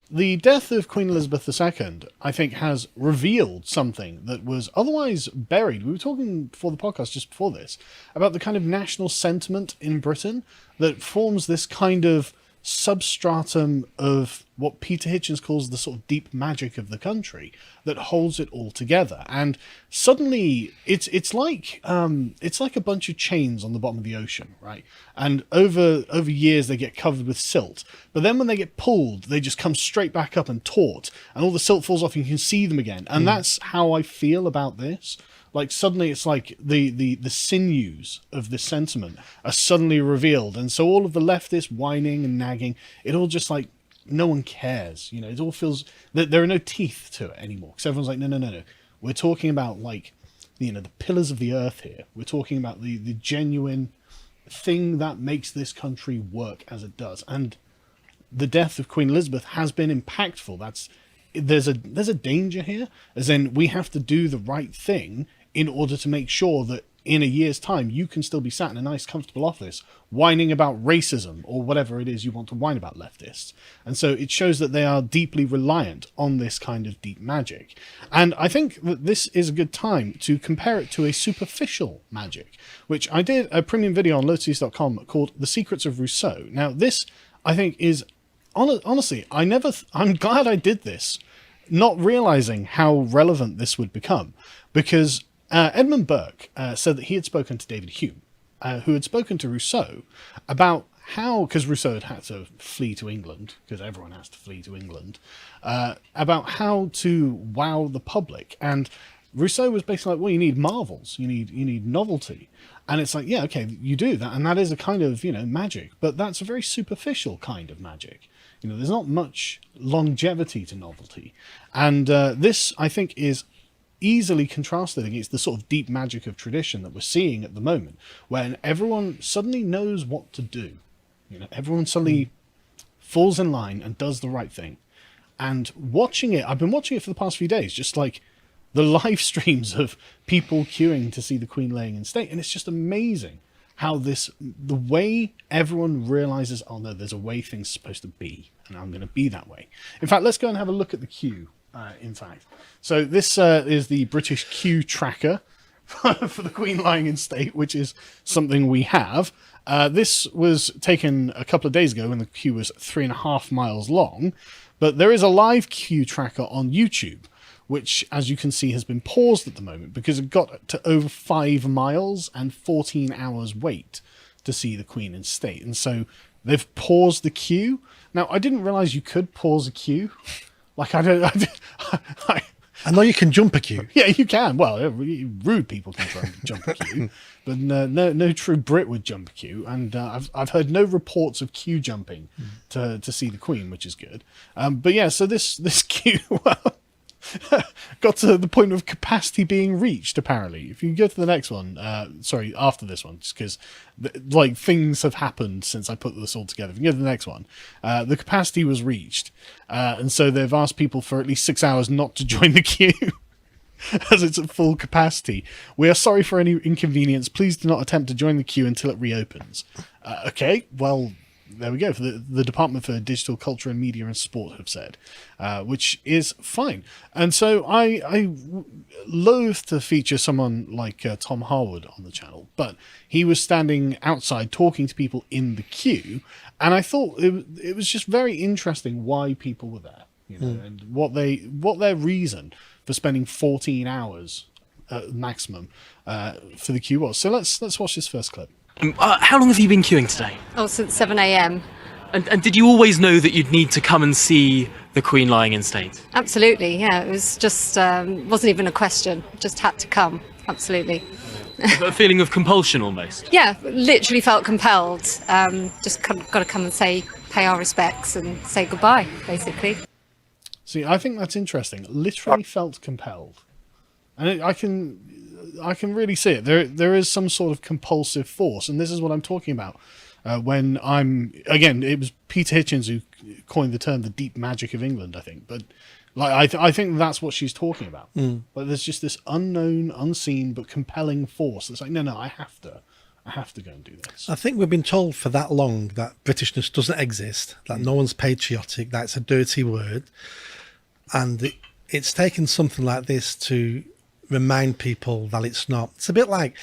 the death of Queen Elizabeth II, I think, has revealed something that was otherwise buried. We were talking before the podcast, just before this, about the kind of national sentiment in Britain that forms this kind of substratum of what Peter Hitchens calls the sort of deep magic of the country that holds it all together. And suddenly it's like a bunch of chains on the bottom of the ocean, right? And over years they get covered with silt, but then when they get pulled, they just come straight back up and taut, and all the silt falls off and you can see them again. And that's how I feel about this. Like, suddenly it's like the sinews of this sentiment are suddenly revealed. And so all of the leftist whining and nagging, it all just like, no one cares. You know, it all feels that there are no teeth to it anymore. Because everyone's like, no. We're talking about, like, you know, the pillars of the earth here. We're talking about the genuine thing that makes this country work as it does. And the death of Queen Elizabeth has been impactful. There's a danger here, as in we have to do the right thing in order to make sure that in a year's time you can still be sat in a nice comfortable office whining about racism or whatever it is you want to whine about, leftists. And so it shows that they are deeply reliant on this kind of deep magic. And I think that this is a good time to compare it to a superficial magic, which I did a premium video on lotuseaters.com called The Secrets of Rousseau. Now this, I think, is honestly, I'm glad I did this, not realizing how relevant this would become, because Edmund Burke said that he had spoken to David Hume, who had spoken to Rousseau about how, because Rousseau had to flee to England, because everyone has to flee to England, about how to wow the public. And Rousseau was basically like, well, you need marvels, you need novelty. And it's like, yeah, okay, you do that, and that is a kind of, you know, magic, but that's a very superficial kind of magic. You know, there's not much longevity to novelty. And this, I think, is easily contrasted against the sort of deep magic of tradition that we're seeing at the moment, when everyone suddenly knows what to do. You know, everyone suddenly falls in line and does the right thing. And watching it, I've been watching it for the past few days, just like the live streams of people queuing to see the Queen laying in state, and it's just amazing how the way everyone realizes, oh no, there's a way things are supposed to be, and I'm going to be that way. In fact, let's go and have a look at the queue. In fact, so this is the British queue tracker for the Queen lying in state, which is something we have. This was taken a couple of days ago when the queue was 3.5 miles long, but there is a live queue tracker on YouTube, which, as you can see, has been paused at the moment because it got to over 5 miles and 14 hours wait to see the Queen in state. And so they've paused the queue. Now, I didn't realize you could pause a queue. Like, I know you can jump a queue. Yeah, you can. Well, rude people can try and jump a queue, but no true Brit would jump a queue. And I've heard no reports of queue jumping to see the Queen, which is good. But yeah, so this queue got to the point of capacity being reached, apparently. If you go to the next one, sorry, after this one, just because like things have happened since I put this all together. If you go to the next one, the capacity was reached, and so they've asked people for at least 6 hours not to join the queue as it's at full capacity. We are sorry for any inconvenience. Please do not attempt to join the queue until it reopens. Okay, well, there we go. For the Department for Digital Culture and Media and Sport have said, which is fine. And so I loathe to feature someone like Tom Harwood on the channel, but he was standing outside talking to people in the queue, and I thought it was just very interesting why people were there, you know, and what their reason for spending 14 hours maximum for the queue was. So let's watch this first clip. How long have you been queuing today? Oh, since 7 a.m. And did you always know that you'd need to come and see the Queen lying in state? Absolutely, yeah. It was just, wasn't even a question. Just had to come, absolutely. A feeling of compulsion almost? Yeah, literally felt compelled. Just got to come and pay our respects and say goodbye, basically. See, I think that's interesting. Literally felt compelled. And I can really see it. There is some sort of compulsive force, and this is what I'm talking about. When it was Peter Hitchens who coined the term "the deep magic of England," I think. But like, I think that's what she's talking about. But there's just this unknown, unseen, but compelling force that's like, no, I have to I have to go and do this. I think we've been told for that long that Britishness doesn't exist, that no one's patriotic, that it's a dirty word. And it's taken something like this to remind people that it's not. It's a bit like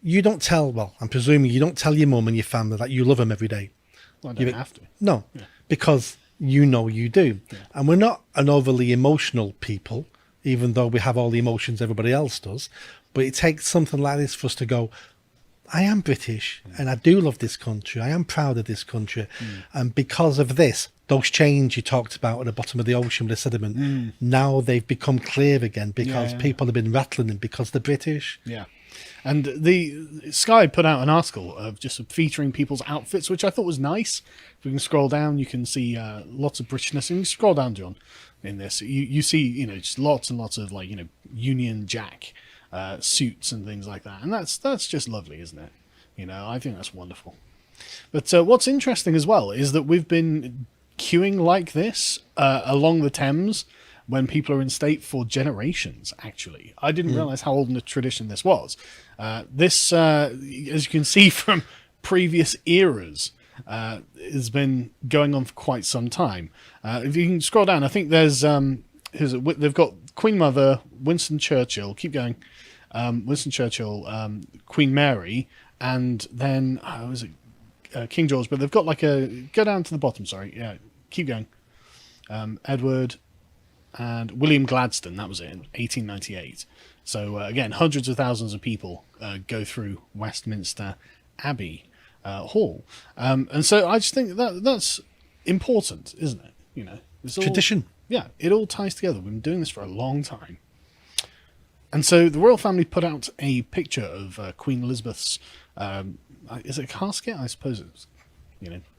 you don't tell, well, I'm presuming you don't tell your mum and your family that you love them every day. Well, I don't have to. No, because you know you do. Yeah. And we're not an overly emotional people, even though we have all the emotions everybody else does. But it takes something like this for us to go, I am British and I do love this country. I am proud of this country. And because of this, those chains you talked about at the bottom of the ocean with the sediment, now they've become clear again because people have been rattling them because they're British. Yeah. And the Sky put out an article of just featuring people's outfits, which I thought was nice. If we can scroll down, you can see lots of Britishness. And you scroll down, John, in this. You see, just lots and lots of, Union Jack suits and things like that. And that's just lovely, isn't it? I think that's wonderful. But what's interesting as well is that we've been queuing like this along the Thames when people are in state for generations, actually. I didn't realise how old a tradition this was. This, as you can see from previous eras, has been going on for quite some time. If you can scroll down, I think there's... they've got Queen Mother, Winston Churchill, keep going, Winston Churchill, Queen Mary, and then, King George, but they've got go down to the bottom, keep going, Edward and William Gladstone, that was it, in 1898. So again, hundreds of thousands of people go through Westminster Abbey Hall. And so I just think that's important, isn't it? It's Tradition. Yeah, it all ties together. We've been doing this for a long time. And so the royal family put out a picture of Queen Elizabeth's, is it a casket? I suppose it was,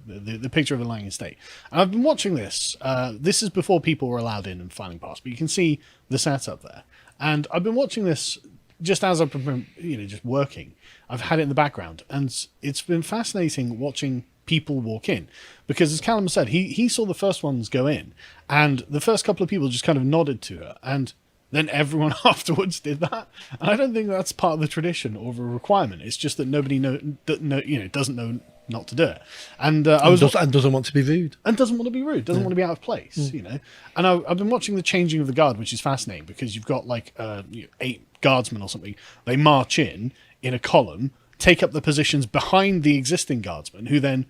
the picture of her lying in state. And I've been watching this. This is before people were allowed in and filing past, but you can see the setup there. And I've been watching this just as I've been, just working. I've had it in the background, and it's been fascinating watching people walk in, because as Callum said, he saw the first ones go in, and the first couple of people just kind of nodded to her, and then everyone afterwards did that. And I don't think that's part of the tradition or a requirement. It's just that nobody doesn't know not to do it. And doesn't want to be rude. And doesn't want to be rude. Doesn't want to be out of place. And I've been watching the changing of the guard, which is fascinating, because you've got 8 guardsmen or something. They march in a column, take up the positions behind the existing guardsmen, who then,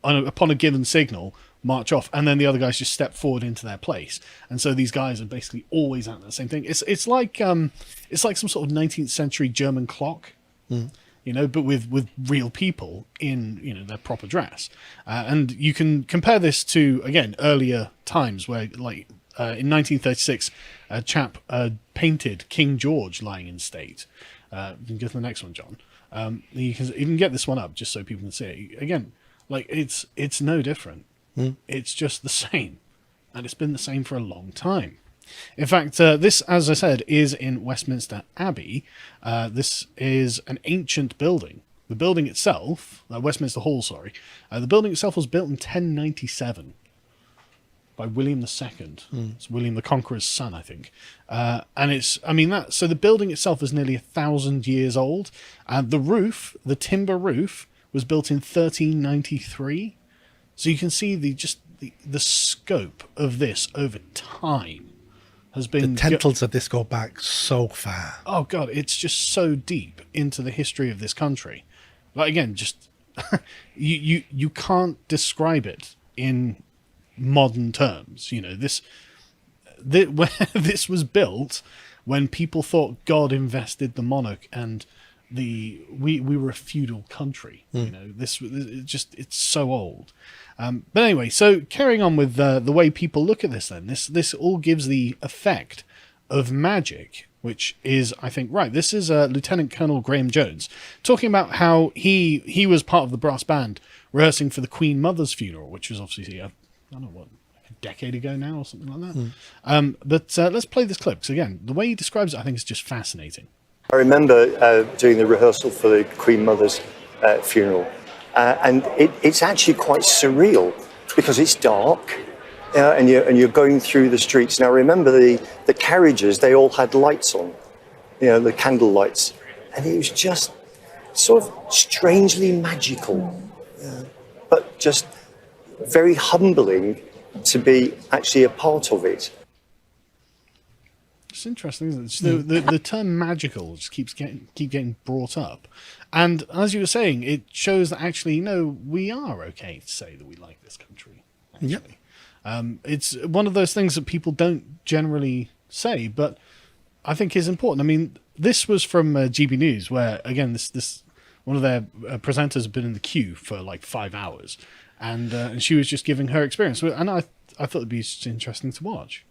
upon a given signal, march off, and then the other guys just step forward into their place. And so these guys are basically always at the same thing. It's like some sort of 19th century German clock, but with real people in their proper dress. And you can compare this to, again, earlier times where, in 1936, a chap painted King George lying in state. You can go to the next one, John. You can get this one up just so people can see it. Again, it's no different. It's just the same, and it's been the same for a long time. In fact, this, as I said, is in Westminster Abbey. This is an ancient building. The building itself, Westminster Hall, the building itself was built in 1097 by William II. It's William the Conqueror's son, I think. And so the building itself is nearly 1,000 years old. And the roof, the timber roof, was built in 1393. So you can see the scope of this over time has been... The tentacles of this go back so far. Oh, God, it's just so deep into the history of this country. Again, just... you can't describe it in modern terms. This was built when people thought God invested the monarch, and we were a feudal country. It's so old. But anyway, so carrying on with the way people look at this, then this all gives the effect of magic, which is, I think, right. This is Lieutenant Colonel Graham Jones talking about how he was part of the brass band rehearsing for the Queen Mother's funeral, which was obviously I don't know what, a decade ago now or something like that. But let's play this clip, because again, the way he describes it, I think, is just fascinating. I remember doing the rehearsal for the Queen Mother's funeral, and it's actually quite surreal, because it's dark, and you're going through the streets. Now, I remember the carriages; they all had lights on, the candle lights, and it was just sort of strangely magical, but just very humbling to be actually a part of it. It's interesting, isn't it? So the term magical just keep getting brought up, and as you were saying, it shows that actually, we are okay to say that we like this country. Actually. Yep. It's one of those things that people don't generally say, but I think is important. I mean, this was from GB News, where again, this one of their presenters had been in the queue for like 5 hours, and she was just giving her experience, and I thought it'd be interesting to watch.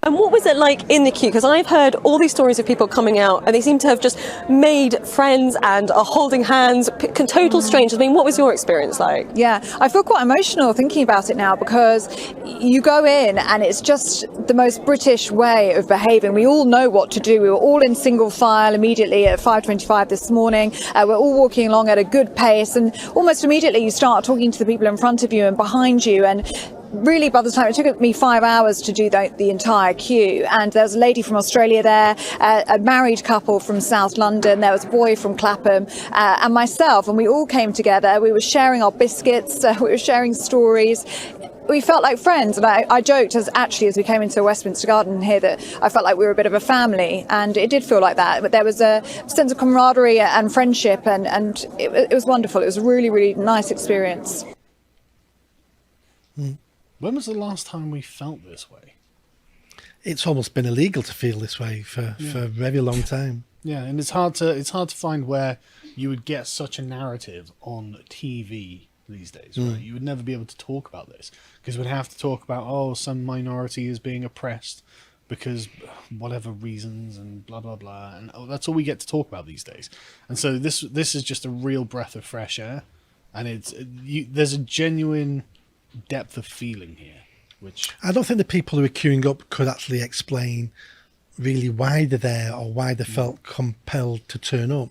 And what was it like in the queue? Because I've heard all these stories of people coming out and they seem to have just made friends and are holding hands, total strangers. I mean, what was your experience like? Yeah, I feel quite emotional thinking about it now, because you go in and it's just the most British way of behaving. We all know what to do. We were all in single file immediately at 5:25 this morning. We're all walking along at a good pace, and almost immediately you start talking to the people in front of you and behind you, and really, by the time it took me 5 hours to do the entire queue, and there was a lady from Australia there, a married couple from South London, there was a boy from Clapham, and myself, and we all came together. We were sharing our biscuits, we were sharing stories. We felt like friends, and I joked as we came into Westminster Garden here that I felt like we were a bit of a family, and it did feel like that. But there was a sense of camaraderie and friendship, and it was wonderful. It was a really, really nice experience. When was the last time we felt this way? It's almost been illegal to feel this way for a very long time. Yeah, and it's hard to find where you would get such a narrative on TV these days, right? You would never be able to talk about this, because we'd have to talk about, some minority is being oppressed because whatever reasons and blah blah blah, and that's all we get to talk about these days. And so this is just a real breath of fresh air, and there's a genuine depth of feeling here, which I don't think the people who are queuing up could actually explain really why they're there or why they felt compelled to turn up.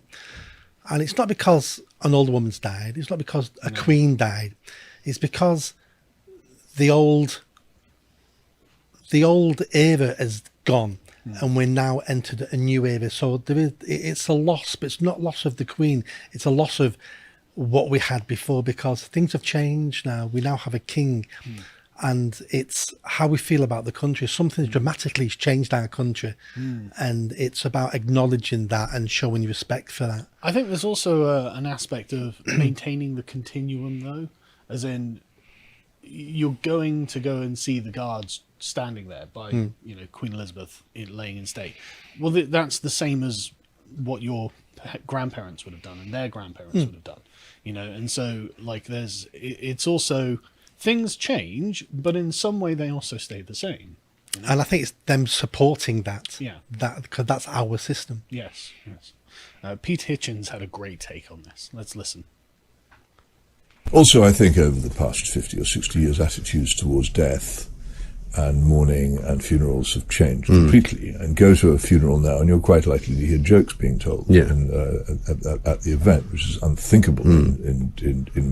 And it's not because an old woman's died, it's not because a queen died, it's because the old era is gone, and we're now entered a new era. So it's a loss, but it's not loss of the queen, it's a loss of what we had before, because things have changed now. We now have a king, and it's how we feel about the country. Something dramatically has changed our country, and it's about acknowledging that and showing respect for that. I think there's also an aspect of maintaining the continuum, though, as in you're going to go and see the guards standing there by Queen Elizabeth laying in state. Well, that's the same as what your grandparents would have done and their grandparents would have done, and so like it's also, things change, but in some way they also stay the same. And I think it's them supporting that, Yeah. that because that's our system. Yes. Pete Hitchens had a great take on this. Let's listen. Also, I think over the past 50 or 60 years, attitudes towards death and mourning and funerals have changed completely. And go to a funeral now, and you're quite likely to hear jokes being told at the event, which is unthinkable in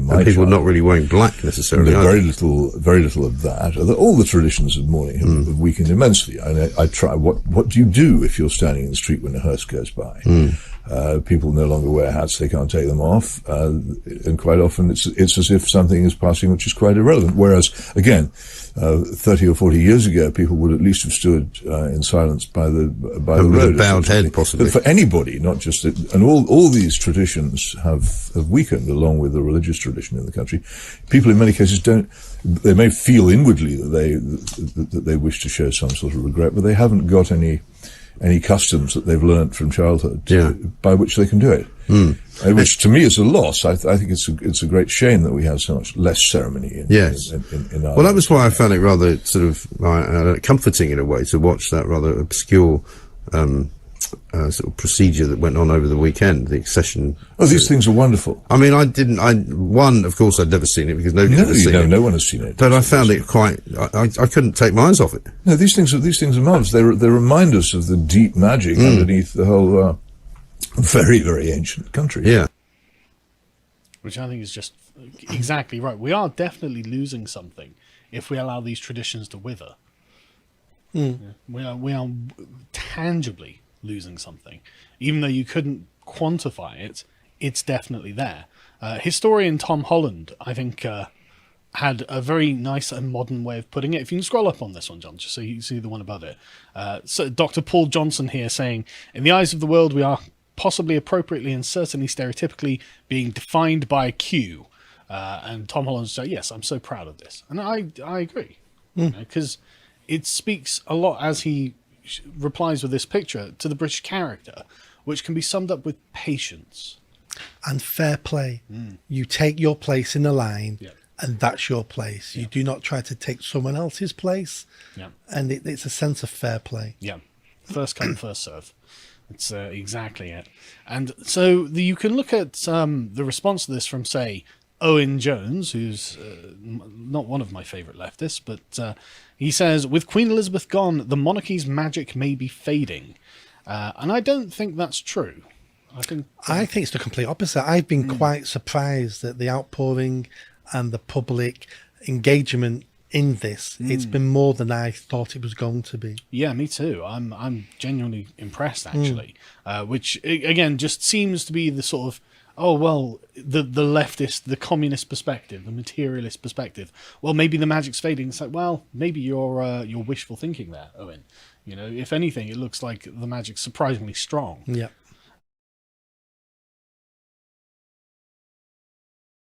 my and people childhood. not really wearing black necessarily. Very little of that. All the traditions of mourning have weakened immensely. I try. What do you do if you're standing in the street when a hearse goes by? People no longer wear hats; they can't take them off, and quite often it's as if something is passing which is quite irrelevant. Whereas, again, 30 or 40 years ago, people would at least have stood in silence by the road, with a bowed head, possibly. But for anybody, not just and all these traditions have weakened along with the religious tradition in the country. People in many cases don't. They may feel inwardly that they wish to show some sort of regret, but they haven't got any customs that they've learnt from childhood by which they can do it. Which to me is a loss. I think it's a great shame that we have so much less ceremony in our Well, that was why I found it rather sort of comforting in a way to watch that rather obscure sort of procedure that went on over the weekend, the accession. Oh, these things are wonderful. I mean, of course I'd never seen it because nobody had seen it. No one has seen it. But I found it quite, I couldn't take my eyes off it. No, these things are marvelous. They remind us of the deep magic underneath the whole very, very ancient country. Yeah. Which I think is just exactly right. We are definitely losing something if we allow these traditions to wither. Yeah. We are tangibly losing something, even though you couldn't quantify it. it's definitely there. Historian Tom Holland, I think, had a very nice and modern way of putting it. If you can scroll up on this one, John, just so you see the one above it. So Dr. Paul Johnson here saying, in the eyes of the world, we are possibly appropriately and certainly stereotypically being defined by a Q. And Tom Holland said, yes, I'm so proud of this. And I agree. Because it speaks a lot, as he replies with this picture, to the British character, which can be summed up with patience. And fair play. You take your place in the line, and that's your place. You do not try to take someone else's place. And it's a sense of fair play. First come, first serve. It's exactly it. And so you can look at the response to this from, say, Owen Jones, who's not one of my favourite leftists, but he says, with Queen Elizabeth gone, the monarchy's magic may be fading. And I don't think that's true. I think it's the complete opposite. I've been quite surprised at the outpouring and the public engagement in this. It's been more than I thought it was going to be. Yeah, me too. I'm genuinely impressed, actually. Which, again, just seems to be the sort of, oh, well, the leftist, the communist perspective, the materialist perspective. Well, maybe the magic's fading. It's like, well, maybe you're wishful thinking there, Owen. You know, if anything, it looks like the magic's surprisingly strong. Yeah.